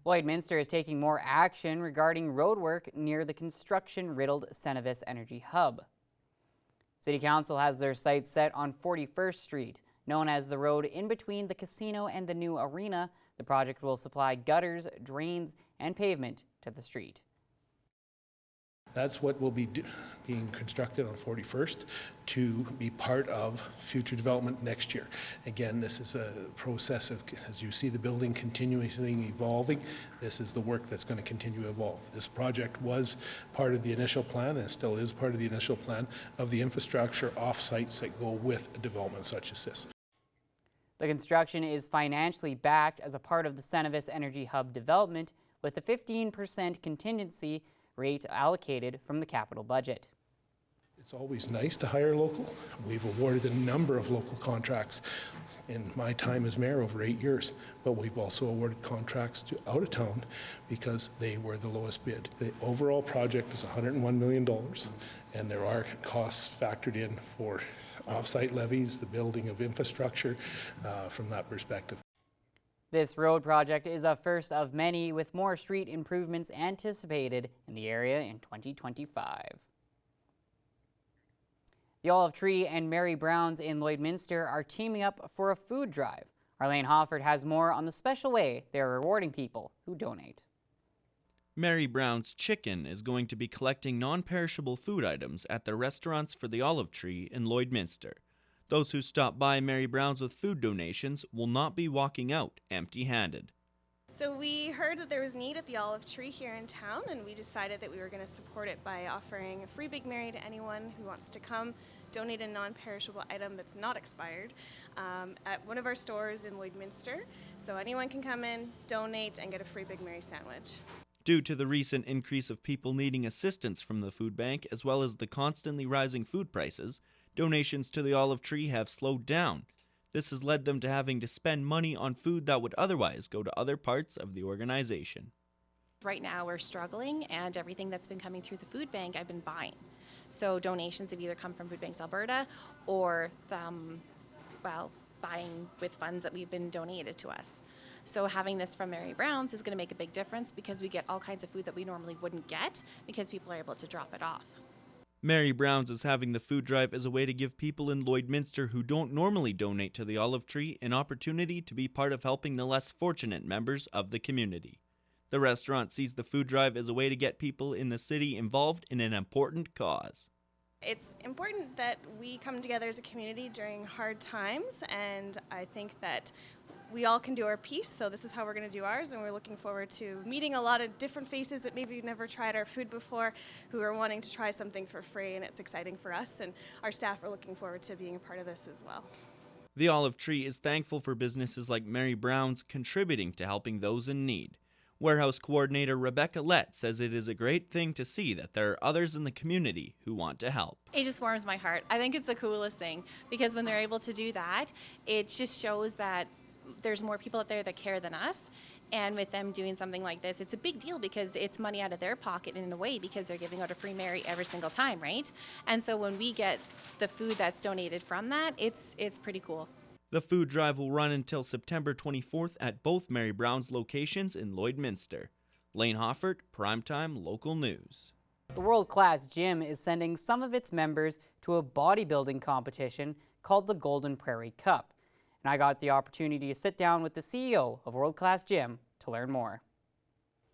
Lloydminster is taking more action regarding roadwork near the construction-riddled Cenovus Energy Hub. City Council has their sights set on 41st Street. Known as the road in between the casino and the new arena, the project will supply gutters, drains, and pavement to the street. That's what will be being constructed on 41st to be part of future development next year. Again, this is a process of, as you see the building continuously evolving, this is the work that's going to continue to evolve. This project was part of the initial plan and still is part of the initial plan of the infrastructure off-sites that go with a development such as this. The construction is financially backed as a part of the Cenovus Energy Hub development with a 15% contingency rate allocated from the capital budget. It's always nice to hire local. We've awarded a number of local contracts in my time as mayor over 8 years, but we've also awarded contracts to out of town because they were the lowest bid. The overall project is $101 million, and there are costs factored in for off-site levies, the building of infrastructure from that perspective. This road project is a first of many, with more street improvements anticipated in the area in 2025. The Olive Tree and Mary Brown's in Lloydminster are teaming up for a food drive. Arlene Hofford has more on the special way they're rewarding people who donate. Mary Brown's Chicken is going to be collecting non-perishable food items at their restaurants for the Olive Tree in Lloydminster. Those who stop by Mary Brown's with food donations will not be walking out empty-handed. So we heard that there was need at the Olive Tree here in town, and we decided that we were going to support it by offering a free Big Mary to anyone who wants to come donate a non-perishable item that's not expired at one of our stores in Lloydminster. So anyone can come in, donate, and get a free Big Mary sandwich. Due to the recent increase of people needing assistance from the food bank, as well as the constantly rising food prices, donations to the Olive Tree have slowed down. This has led them to having to spend money on food that would otherwise go to other parts of the organization. Right now we're struggling, and everything that's been coming through the food bank I've been buying. So donations have either come from Food Banks Alberta or buying with funds that we've been donated to us. So having this from Mary Brown's is going to make a big difference because we get all kinds of food that we normally wouldn't get because people are able to drop it off. Mary Brown's is having the food drive as a way to give people in Lloydminster who don't normally donate to the Olive Tree an opportunity to be part of helping the less fortunate members of the community. The restaurant sees the food drive as a way to get people in the city involved in an important cause. It's important that we come together as a community during hard times, and I think that we all can do our piece, so this is how we're going to do ours, and we're looking forward to meeting a lot of different faces that maybe never tried our food before, who are wanting to try something for free, and it's exciting for us, and our staff are looking forward to being a part of this as well. The Olive Tree is thankful for businesses like Mary Brown's contributing to helping those in need. Warehouse coordinator Rebecca Lett says it is a great thing to see that there are others in the community who want to help. It just warms my heart. I think it's the coolest thing because when they're able to do that, it just shows that there's more people out there that care than us, and with them doing something like this, it's a big deal because it's money out of their pocket in a way because they're giving out a free Mary every single time, right? And so when we get the food that's donated from that, it's pretty cool. The food drive will run until September 24th at both Mary Brown's locations in Lloydminster. Lane Hoffert, Primetime Local News. The world-class gym is sending some of its members to a bodybuilding competition called the Golden Prairie Cup. And I got the opportunity to sit down with the CEO of World Class Gym to learn more.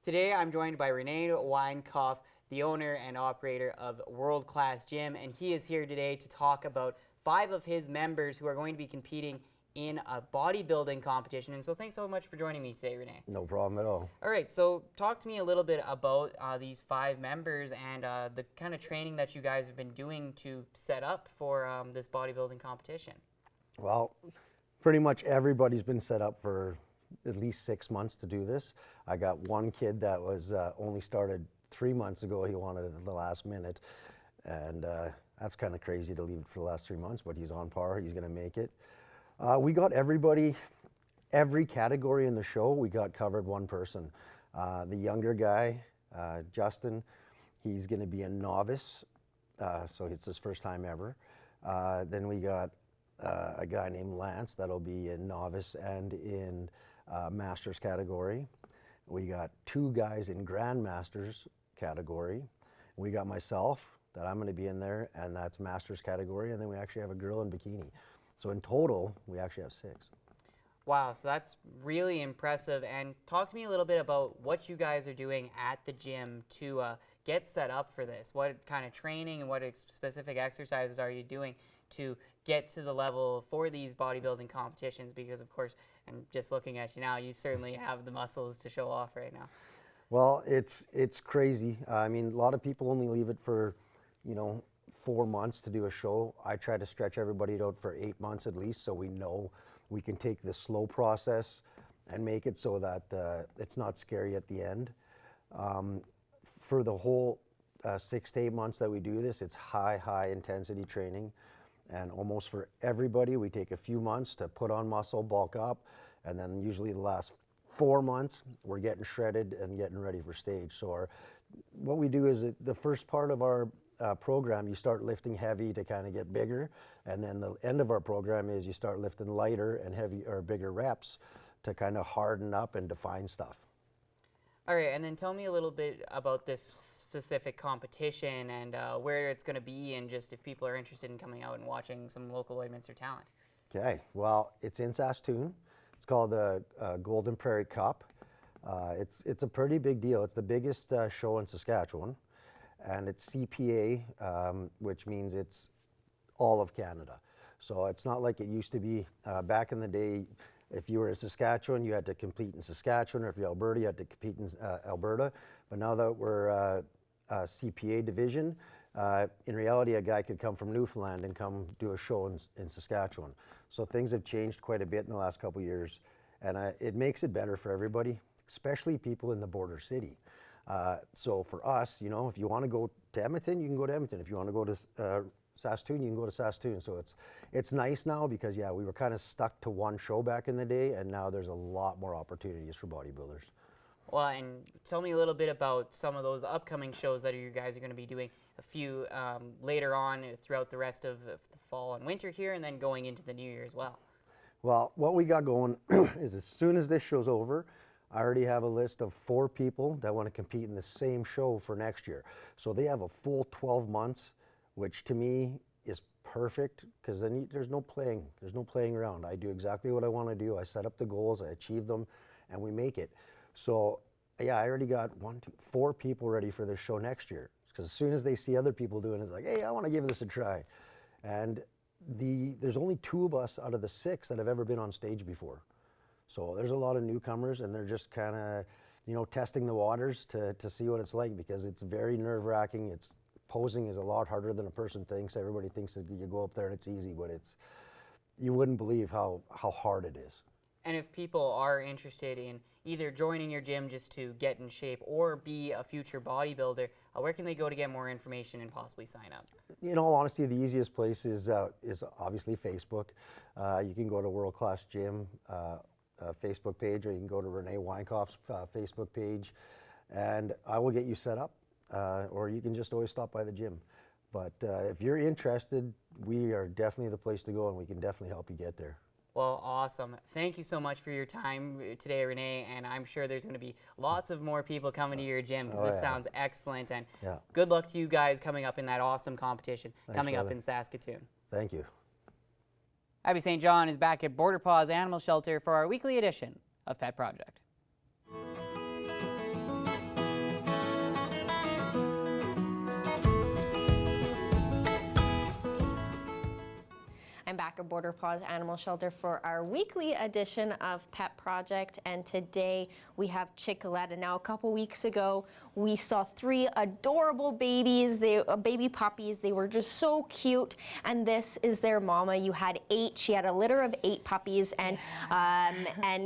Today I'm joined by Renee Weinkauf, the owner and operator of World Class Gym, and he is here today to talk about 5 of his members who are going to be competing in a bodybuilding competition. And so thanks so much for joining me today, Renee. No problem at all. All right, so talk to me a little bit about these 5 members and the kind of training that you guys have been doing to set up for this bodybuilding competition. Well, pretty much everybody's been set up for at least 6 months to do this. I got one kid that was only started 3 months ago. He wanted it at the last minute, and that's kind of crazy to leave it for the last 3 months, but he's on par. He's going to make it. We got everybody, every category in the show, we got covered one person. The younger guy, Justin, he's going to be a novice, so it's his first time ever. Then we got a guy named Lance that'll be in novice and in master's category. We got 2 guys in Grandmasters category. We got myself, that I'm going to be in there, and that's Masters category, and then we actually have a girl in bikini. So in total, we actually have 6. Wow, so that's really impressive. And talk to me a little bit about what you guys are doing at the gym to get set up for this. What kind of training and what specific exercises are you doing to get to the level for these bodybuilding competitions? Because of course, and just looking at you now, you certainly have the muscles to show off right now. Well, it's crazy. I mean, a lot of people only leave it for, 4 months to do a show. I try to stretch everybody out for 8 months at least, so we know we can take the slow process and make it so that it's not scary at the end. For the whole 6 to 8 months that we do this, it's high intensity training. And almost for everybody, we take a few months to put on muscle, bulk up, and then usually the last 4 months, we're getting shredded and getting ready for stage. So what we do is the first part of our program, you start lifting heavy to kind of get bigger, and then the end of our program is you start lifting lighter and heavy or bigger reps to kind of harden up and define stuff. All right, and then tell me a little bit about this specific competition and where it's going to be, and just if people are interested in coming out and watching some local Lloydminster talent. Okay, well, it's in Saskatoon. It's called the Golden Prairie Cup. It's a pretty big deal. It's the biggest show in Saskatchewan, and it's CPA, which means it's all of Canada. So it's not like it used to be back in the day. If you were in Saskatchewan, you had to compete in Saskatchewan, or if you're Alberta, you had to compete in Alberta. But now that we're a CPA division, in reality, a guy could come from Newfoundland and come do a show in Saskatchewan. So things have changed quite a bit in the last couple of years, and it makes it better for everybody, especially people in the border city. So for us, if you want to go to Edmonton, you can go to Edmonton. If you want to go to Saskatoon, you can go to Saskatoon. So it's nice now because, yeah, we were kind of stuck to one show back in the day, and now there's a lot more opportunities for bodybuilders. Well, and tell me a little bit about some of those upcoming shows that you guys are going to be doing a few later on throughout the rest of the fall and winter here, and then going into the new year as well. Well, what we got going is as soon as this show's over, I already have a list of 4 people that want to compete in the same show for next year. So they have a full 12 months, which to me is perfect because then there's no playing around. I do exactly what I want to do. I set up the goals, I achieve them, and we make it. So yeah, I already got 4 people ready for this show next year, because as soon as they see other people doing it, it's like, hey, I want to give this a try. And there's only 2 of us out of the 6 that have ever been on stage before. So there's a lot of newcomers, and they're just kind of, testing the waters to see what it's like, because it's very nerve-wracking. Posing is a lot harder than a person thinks. Everybody thinks that you go up there and it's easy, but you wouldn't believe how hard it is. And if people are interested in either joining your gym just to get in shape or be a future bodybuilder, where can they go to get more information and possibly sign up? In all honesty, the easiest place is obviously Facebook. You can go to World Class Gym Facebook page, or you can go to Renee Weinkauf's Facebook page, and I will get you set up, or you can just always stop by the gym. But if you're interested, we are definitely the place to go, and we can definitely help you get there. Well, awesome. Thank you so much for your time today, Renee, and I'm sure there's going to be lots of more people coming to your gym, because this sounds excellent, and good luck to you guys coming up in that awesome competition coming up in Saskatoon. Thank you. Abby St. John is back at Border Paws Animal Shelter for our weekly edition of Pet Project. I'm back at Border Paws Animal Shelter for our weekly edition of Pet Project, and today we have Chicoletta. Now, a couple weeks ago, we saw 3 adorable babies, baby puppies. They were just so cute, and this is their mama. You had 8. She had a litter of 8 puppies, and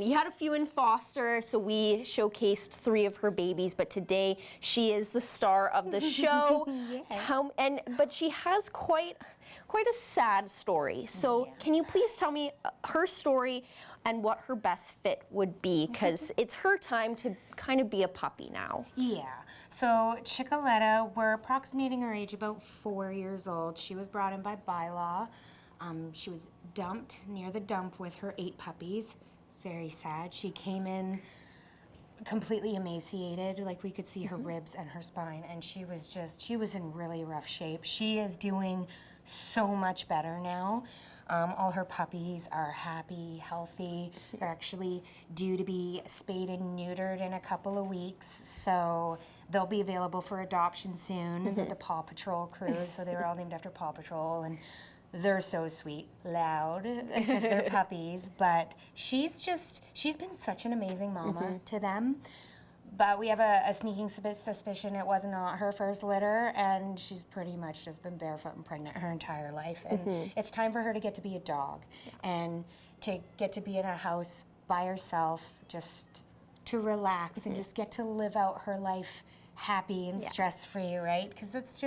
you had a few in foster, so we showcased 3 of her babies, but today she is the star of the show. But she has quite a sad story. So can you please tell me her story and what her best fit would be? Because it's her time to kind of be a puppy now. Yeah. So Chicoletta, we're approximating her age about 4 years old. She was brought in by bylaw. She was dumped near the dump with her 8 puppies. Very sad. She came in completely emaciated. Like we could see her ribs and her spine, and she was in really rough shape. She is doing so much better now. All her puppies are happy, healthy. They're actually due to be spayed and neutered in a couple of weeks, so they'll be available for adoption soon. The Paw Patrol crew, so they were all named after Paw Patrol, and they're so sweet, loud, because they're puppies, but she's been such an amazing mama to them. But we have a sneaking suspicion it was not her first litter, and she's pretty much just been barefoot and pregnant her entire life. And it's time for her to get to be a dog and to get to be in a house by herself, just to relax and just get to live out her life happy and stress-free, right? Because it's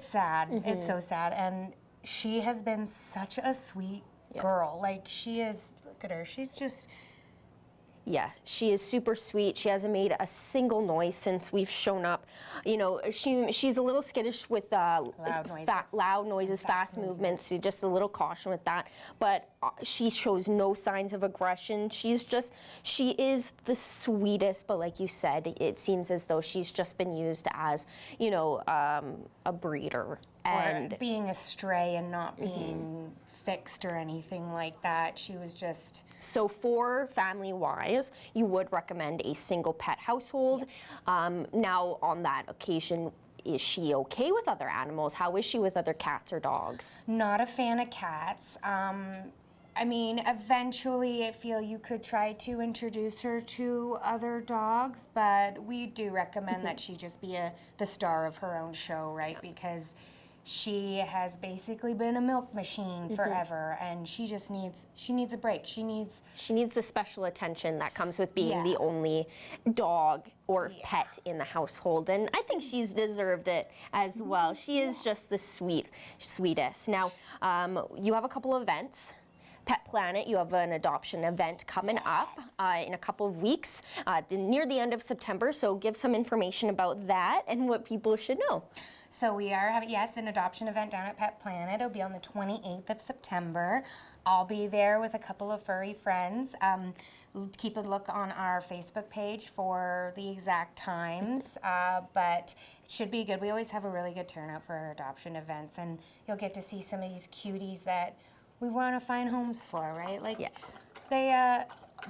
sad. It's so sad. And she has been such a sweet girl. Like, she is, look at her, she's just... Yeah, she is super sweet. She hasn't made a single noise since we've shown up. You know, she's a little skittish with loud noises, fast movements. So just a little caution with that. But she shows no signs of aggression. She is the sweetest. But like you said, it seems as though she's just been used as, you know, a breeder. And or being a stray and not being fixed or anything like that. She was just... So for family-wise, you would recommend a single pet household. Now, on that occasion, is she okay with other animals? How is she with other cats or dogs? Not a fan of cats. I mean, eventually I feel you could try to introduce her to other dogs, but we do recommend that she just be the star of her own show, right? Because she has basically been a milk machine forever, and she needs a break. She needs the special attention that comes with being the only dog or pet in the household, and I think she's deserved it as well. She is just the sweetest. Now, you have a couple of events. Pet Planet, you have an adoption event coming up in a couple of weeks, near the end of September, so give some information about that and what people should know. So we are having, an adoption event down at Pet Planet. It'll be on the 28th of September. I'll be there with a couple of furry friends. Keep a look on our Facebook page for the exact times, but it should be good. We always have a really good turnout for our adoption events, and you'll get to see some of these cuties that we want to find homes for, right? Like,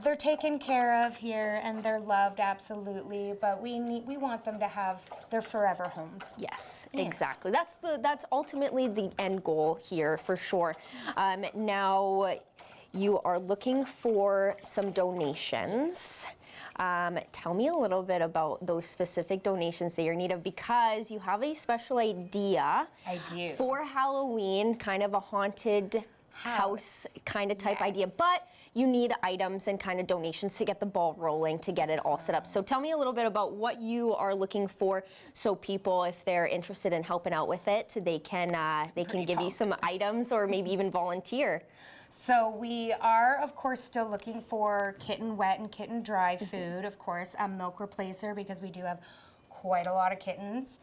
they're taken care of here and they're loved, absolutely, but we want them to have their forever homes. Yes, exactly. That's ultimately the end goal here for sure. Now you are looking for some donations. Tell me a little bit about those specific donations that you're in need of, because you have a special idea. I do. For Halloween, kind of a haunted house kind of type idea, but you need items and kind of donations to get the ball rolling, to get it all set up. So tell me a little bit about what you are looking for, so people, if they're interested in helping out with it, they can give you some items or maybe even volunteer. So we are, of course, still looking for kitten wet and kitten dry food, of course, a milk replacer, because we do have quite a lot of kittens.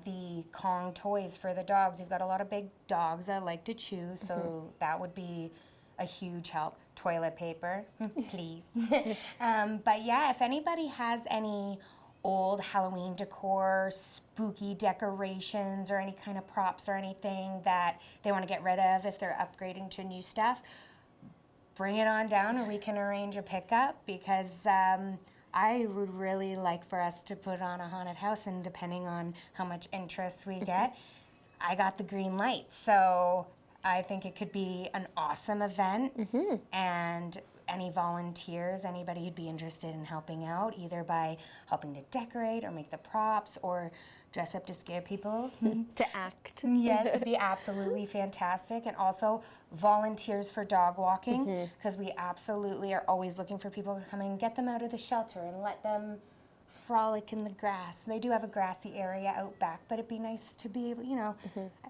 The Kong toys for the dogs. We've got a lot of big dogs that like to chew, so that would be a huge help. Toilet paper, please. But yeah, if anybody has any old Halloween decor, spooky decorations, or any kind of props or anything that they want to get rid of if they're upgrading to new stuff, bring it on down and we can arrange a pickup, because I would really like for us to put on a haunted house, and depending on how much interest we get, I got the green light. So I think it could be an awesome event, and any volunteers, anybody who'd be interested in helping out, either by helping to decorate or make the props or dress up to scare people. To act. Yes, it'd be absolutely fantastic. And also volunteers for dog walking, because we absolutely are always looking for people to come and get them out of the shelter and let them frolic in the grass. They do have a grassy area out back, but it'd be nice to be able,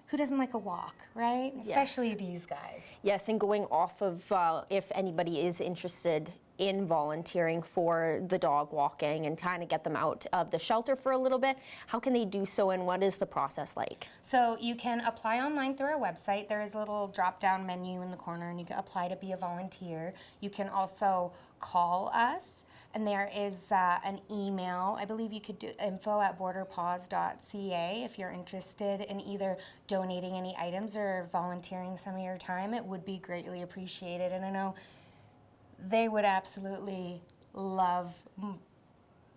who doesn't like a walk, right? Especially these guys. Yes, and going off of if anybody is interested in volunteering for the dog walking and kind of get them out of the shelter for a little bit, how can they do so, and what is the process like? So you can apply online through our website. There is a little drop-down menu in the corner, and you can apply to be a volunteer. You can also call us And there is an email. I believe you could do info@borderpaws.ca if you're interested in either donating any items or volunteering some of your time. It would be greatly appreciated. And I know they would absolutely love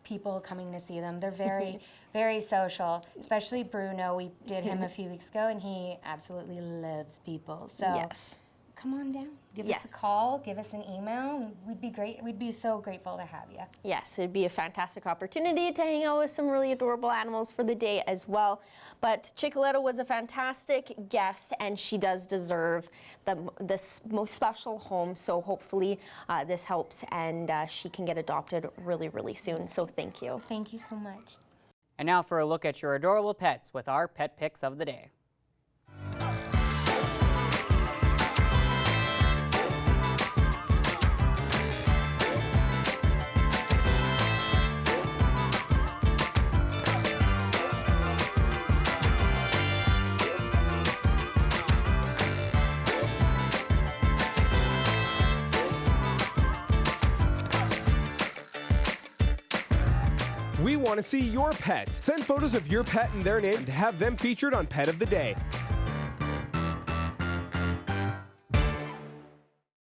people coming to see them. They're very, very social, especially Bruno. We did him a few weeks ago, and he absolutely loves people. So Yes. come on down. Give us Yes. a call. Give us an email. We'd be great. We'd be so grateful to have you. Yes, it'd be a fantastic opportunity to hang out with some really adorable animals for the day as well. But Chicoletta was a fantastic guest, and she does deserve this most special home. So hopefully this helps, and she can get adopted really, really soon. So thank you. Thank you so much. And now for a look at your adorable pets with our pet picks of the day. We want to see your pets. Send photos of your pet and their name to have them featured on Pet of the Day.